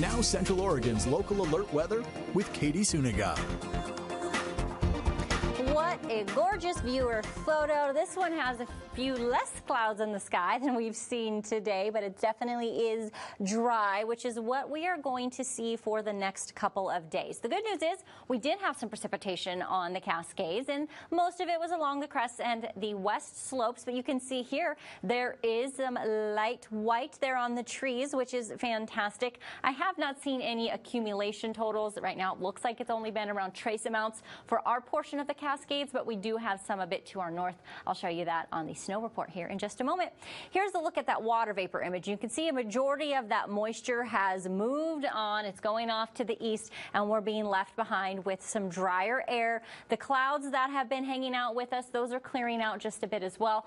Now Central Oregon's local alert weather with Katie Suniga. What a gorgeous viewer photo. This one has a few less clouds in the sky than we've seen today, but it definitely is dry, which is what we are going to see for the next couple of days. The good news is we did have some precipitation on the Cascades, and most of it was along the crests and the west slopes, but you can see here there is some light white there on the trees, which is fantastic. I have not seen any accumulation totals. Right now it looks like it's only been around trace amounts for our portion of the Cascades, but we do have some a bit to our north. I'll show you that on the snow report here in just a moment. Here's a look at that water vapor image. You can see a majority of that moisture has moved on. It's going off to the east, and we're being left behind with some drier air. The clouds that have been hanging out with us, those are clearing out just a bit as well.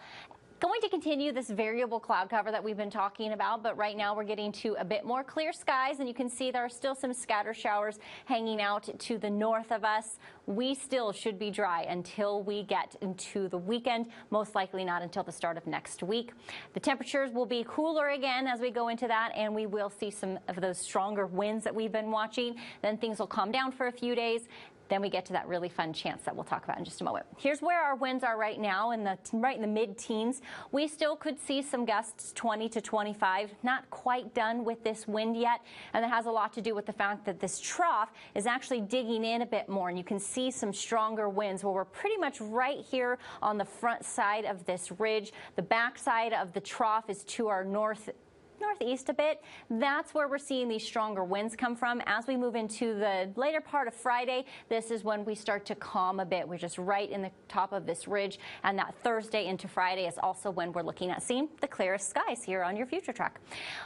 Going to continue this variable cloud cover that we've been talking about, but right now we're getting to a bit more clear skies, and you can see there are still some scatter showers hanging out to the north of us. We still should be dry until we get into the weekend, most likely not until the start of next week. The temperatures will be cooler again as we go into that, and we will see some of those stronger winds that we've been watching. Then things will calm down for a few days. Then we get to that really fun chance that we'll talk about in just a moment. Here's where our winds are right now, right in the mid-teens. We still could see some gusts 20 to 25. Not quite done with this wind yet, and that has a lot to do with the fact that this trough is actually digging in a bit more, and you can see some stronger winds where we're pretty much right here on the front side of this ridge. The back side of the trough is to our northeast a bit. That's where we're seeing these stronger winds come from. As we move into the later part of Friday, this is when we start to calm a bit. We're just right in the top of this ridge, and that Thursday into Friday is also when we're looking at seeing the clearest skies here on your future track.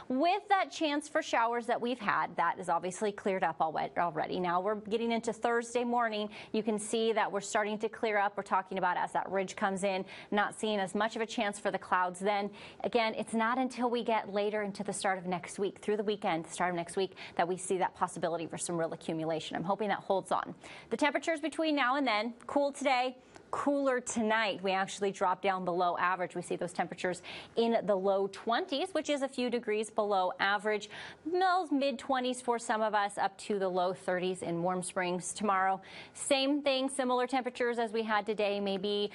With that chance for showers that we've had, that is obviously cleared up already. Now we're getting into Thursday morning. You can see that we're starting to clear up. We're talking about as that ridge comes in, not seeing as much of a chance for the clouds then. Again, it's not until we get later into the start of next week, through the weekend, the start of next week, that we see that possibility for some real accumulation. I'm hoping that holds on. The temperatures between now and then, cool today, cooler tonight. We actually drop down below average. We see those temperatures in the low 20s, which is a few degrees below average. Those mid-20s for some of us, up to the low 30s in Warm Springs tomorrow. Same thing, similar temperatures as we had today, maybe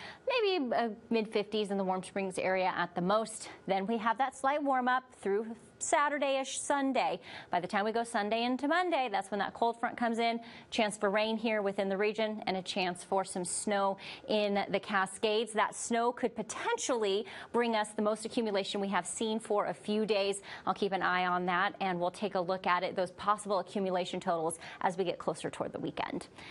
mid-50s in the Warm Springs area at the most. Then we have that slight warm-up through Saturday-ish, Sunday. By the time we go Sunday into Monday, that's when that cold front comes in. Chance for rain here within the region, and a chance for some snow in the Cascades. That snow could potentially bring us the most accumulation we have seen for a few days. I'll keep an eye on that, and we'll take a look at it, those possible accumulation totals, as we get closer toward the weekend.